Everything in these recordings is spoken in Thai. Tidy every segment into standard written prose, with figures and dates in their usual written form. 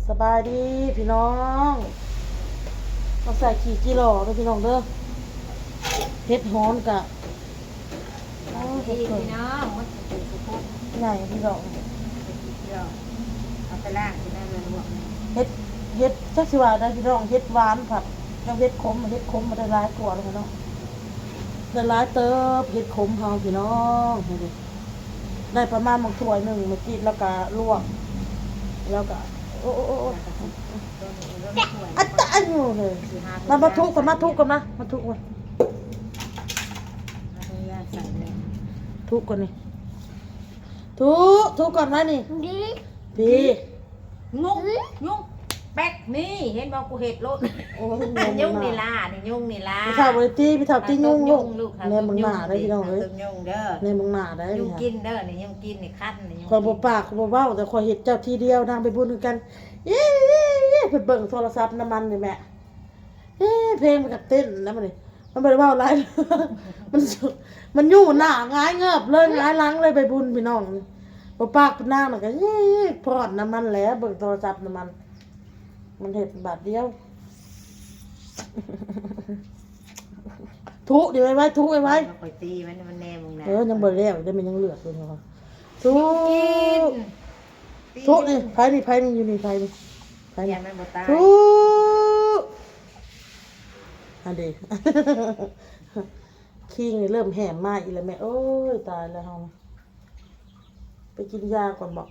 สบายดีพี่น้องมาใส่ขี่กิโลด้วยพี่น้องเด้อเฮ็ดฮ้อนกะพี่น้องมันเป็นสุขุมใหญ่พี่น้องเอาไปล่างจะได้เลยลวกเฮ็ดจักสิว่าได้พี่น้องเฮ็ดหวานผัดแล้วเฮ็ดขมมาได้หลายกว่าเลยพี่น้องได้หลายเติบเฮ็ดขมเฮาพี่น้องได้ประมาณ1 ถ้วยเมื่อกี้แล้วก็ลวกแล้วก็โอ้อัตตะอยู่เลยมาทุกกันมาทุกกันนะมาทุกกันทุกกันนี่ทุกก่อนนะนี่พี่ยุ่งแป๊กนี่เห็นบอกกูเห็ดโลดยุ่งนี่ล่ะนี่ยุ่งนี่ล่ะพี่ถาวตีพี่ถาวตียุ่งลูกเนี่ยมึงหน้าได้พี่น้องเลยยุ่งเด้อเนี่ยมึงหน้าได้ยุ่งกินเด้อนี่ยุ่งกินนี่คั้นนี่คอยบ่ปากบ่เว้าแต่คอยเห็ดเจ้าทีเดียวนางไปบุญกันเย้เพิ่นเบิ่งโทรศัพท์น้ำมันนี่แม่เพลงมันก็เต้นแล้วมันนี่มันบ่ได้เว้าหลายมันอยู่หน้าหงายเงือบเลยหงายหลังเลยไปบุญพี่น้องบ่ปากนางน่ะก็พรอดน้ำมันแล้วเบิ่งโทรศัพท์น้ำมันเห็ดบาทเดียวทุกเดี๋ยวไว้ทุกไว้คอยตีมันแน่มึงนะยังเบอร์แล้วได้มันยังเหลืออยู่เนาะทุกนี่ไพ่นี่อยู่นี่ไพ่นี่ทุกอันเดีคิงเริ่มแหมมาอีแล้วแม่โอ้ยตายแล้วเฮาไปกินยาก่อนบอก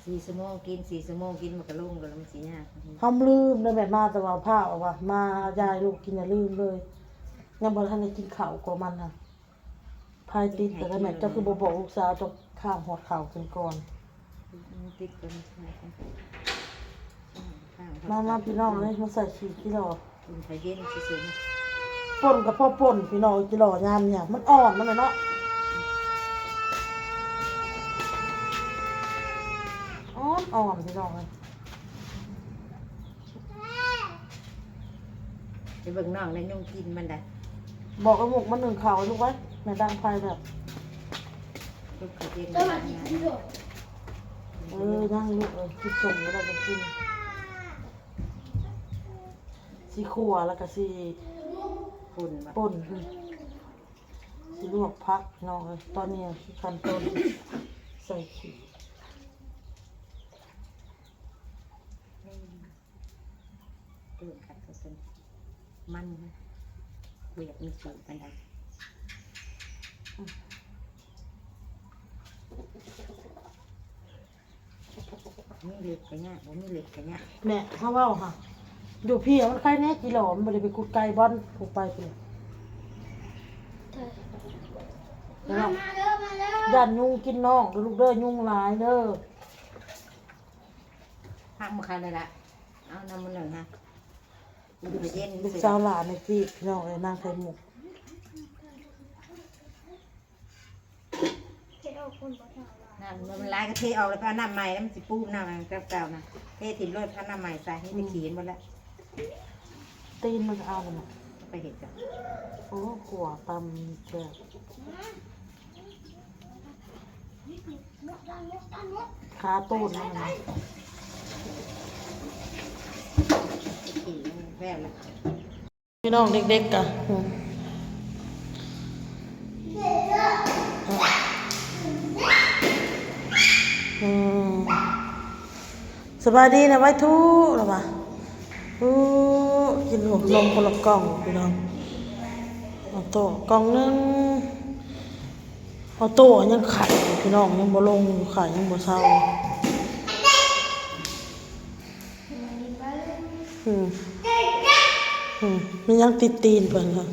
4 ชั่วโมงกิน4 ชั่วโมงกินมันก็ลุ่มกันแล้วมันสิยากทำลืมเลยแบบมาแต่ว่าผ้าออกว่ามายายลูกกินอย่าลืมเลยยังบ่ทันได้กินข้าวกว่ามันค่ะพายติดแต่ก็แม่เจ้าคือบ่บอกลูกสาวต้องข้ามหอดข้าวกันก่อนติดกันมาพี่น้องเลยมาใส่ขี้กิโลอุ่นไฟเย็นซื่อป่นกับพ่อป่นพี่น้องกิโลยามเนี่ยมันอ่อนมันเลยเนาะอ่อนพี่น้องเลยไปเบิ่งน้องในยุ่งกินมันได้บอกกับหมกมัน1ข่าวลูกไว้แม่ดังไฟแบบลูกเขาเย็นนั่งลูกเลยคิดส่งแล้วเราจะกินสีขั่วแล้วก็สีป่นสีลวกพักน้องเลยตอนนี้ขั้นตอนใส่ขี้กัดก็เป็นมันเวียดมีสูตรกันได้มีเหล็กกันเนี่ยผมมีเหล็กกันเนี่ยแม่เขาว่าค่ะอยู่พี่มันใกล้แน่กิโลมันไม่ได้ไปกุดไก่บอลถูกไปเลยยันยุงกินน้องลูกเด้อยุงหลายเด้อพักมาคันเลยละเอาน้ำมันหนึ่งนะลูกสาวหลานในที่พี่น้องเลยนางไข่หมกน้ำมันลายก็เทออกแล้วก็น้ำใหม่แล้วมันสิปูน้ำมันเก่าๆนะเทถิ่นรถพันน้ำใหม่ใส่ให้ไปขีนหมดแล้วตีนมันจะเอาเลยนะไปเห็ดจ้ะโอ้ขัวตำแบบขาต้นนั่นนะพี่น้องเด็กๆกันสบายดีนะไว้ทุกหรอวะกินหัวนมคนละกล่องพี่น้องเอาโต๊ะกล่องนึงเอาโต๊ะยังไข่พี่น้องยังบ่ลงไข่ยังบ่เศร้ามันยังติดตีนเพิ่นค่ะ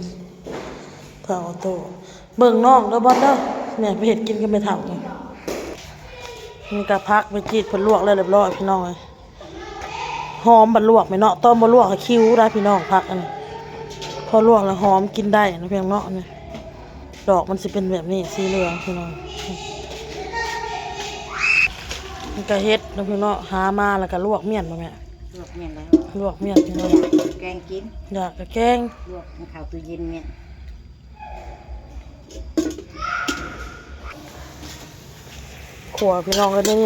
เผาโตเบิ่งน้องเด้อบอลเด้อแม่ไปเฮ็ดกินกันไปเฒ่านี่มีกะพักไปจีดเพิ่นลวกแล้วเรียบร้อยพี่น้องเอ้ยหอมบัดลวกแม่เนาะต้มบ่ลวกก็คิ้วได้พี่น้องพักอันพอลวกแล้วหอมกินได้นะเพียงเนาะนี่ดอกมันสิเป็นแบบนี้สีเหลืองพี่น้องมันก็เฮ็ดนะพี่น้องหามาแล้วก็ลวกเมี่ยนบ่แม่ลวกเมี่ยนแล้วลวกเมี่ยนพี่น้องแกงกินอยากกะแกงลวกข้าวตู้เย็นเนี่ยขัวพี่น้องกันนี่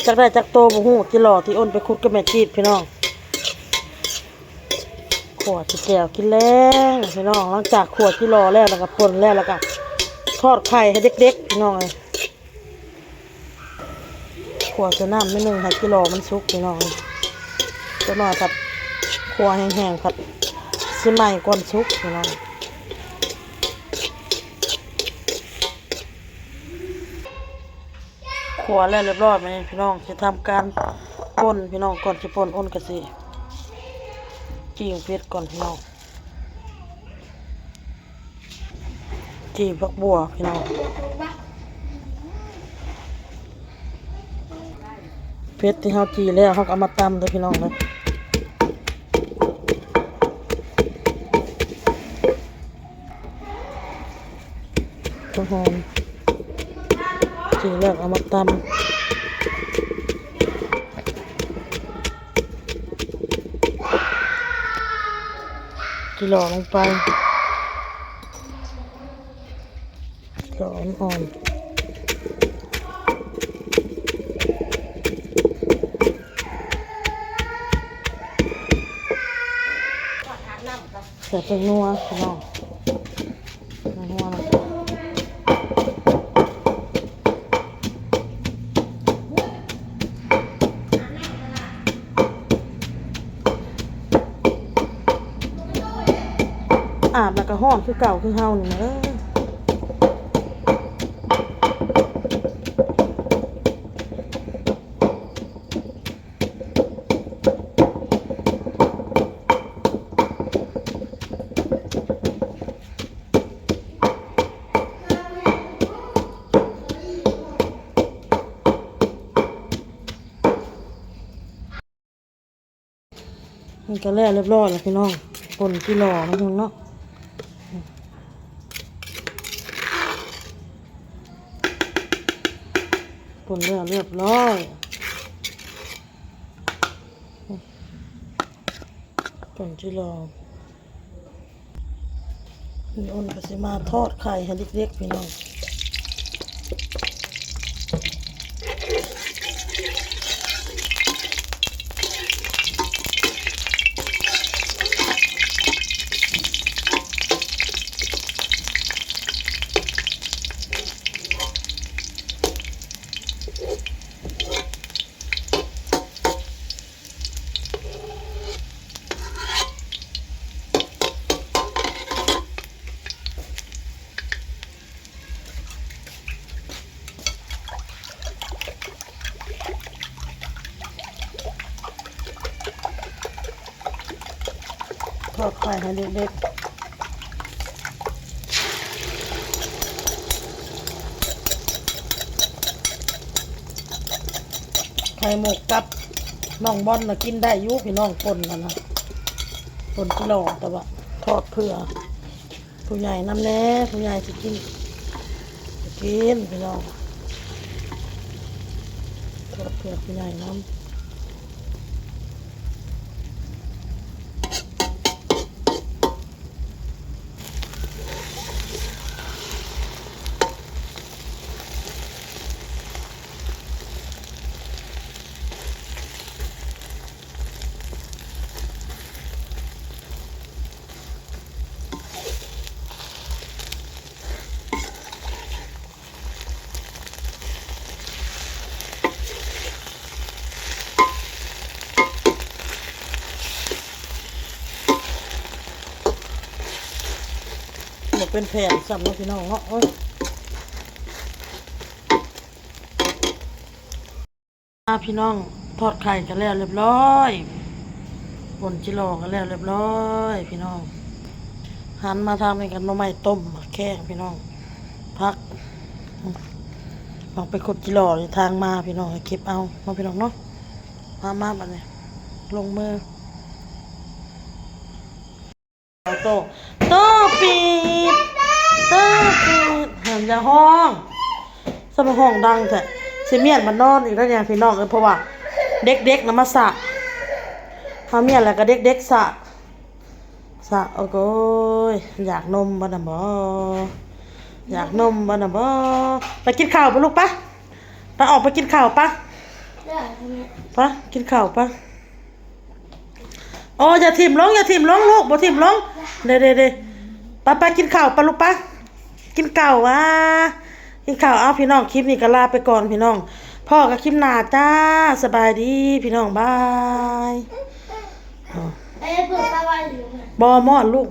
จ จักได้จักโตบ่ฮู้ที่หล่อที่อ้นไปขุดกับแม่จีดพี่น้องขวดที่แก้วกินแล้วพี่น้องหลังจากขวดที่หล่อแล้วก็ป่นแล้วก็ทอดไข่ให้เด็กๆพี่น้องเลยขวดจะน้ำไม่นึงให้ที่หล่อมันสุกพี่น้องจะหน่อยผัดขวดแห้งๆผัดสิใหม่ก่อนสุกพี่น้องขวดแล้วเรียบร้อยไหมพี่น้องจะทำการป่นพี่น้องก่อนจะป่นอ้นกะสิจีบเพชรก่อนพี่น้องจีบผักบัวพี่น้องเพชรที่เขาจีแล้วเขาก็เอามาตำเลยพี่น้องเลยต้นหอมจีแล้วเอามาตำจีหล่อลงไปหล่ออ่อนใส่เป็นนัวพี่น้องนัวนะอาบแล้วก็ห้อนคือเก่าคือเฮานี่นะมันก็แล้วเรียบร้อยแล้วพี่น้องป่นที่หล่อนะพี่น้องเนาะป่นแล้วเรียบร้อยป่นที่หล่อพี่อ้นก็สิมาทอดไข่ให้เล็กๆพี่น้องทอดไข่ให้เล็กๆไข่หมกกับน้องบอลน่ะกินได้อยุพี่น้องป่นกันนะป่นที่หล่อแต่ว่าทอดเพื่อผู้ใหญ่น้ำแน่ผู้ใหญ่จะกินพี่น้องทอดเพื่อผู้ใหญ่น้ำเป็นแผ่นสับนะพี่น้องเนาะพี่น้องทอดไข่กันแล้วเรียบร้อยบนจิโร่กันแล้วเรียบร้อยพี่น้องหันมาทำเป็นกันหน่อไม้ต้มแข้งพี่น้องพักลองไปกดจิโร่ทางมาพี่น้องเก็บเอาพี่น้องเนาะมาแบบนี้ลงมือโตปีดหันจะห้องสมห้องดังแท้สิเมียนมันนอนอีกแล้วเนี่ยพี่น้องเพราะว่าเด็กๆนะมาสะพาเมียนแล้วก็เด็กๆสะโอ้โหอยากนมบ้านะบ่อยากนมบ้านะบ่ไปกินข้าวปะลูกปะไปออกไปกินข้าวปะ ปะกินข้าวปะโอ้อย่าถิ่มลงอย่าถิ่มลงลูกบ่ถิ่มลงเด้ไปกินข้าวปะลูกปะกินข้าวกินข้าวเอาพี่น้องคลิปนี้ก็ลาไปก่อนพี่น้องพ่อกับคลิปหน้าจ้าสบายดีพี่น้องบาย เอ้ยเปิดตาไว้อยู่ บ่มอดลูก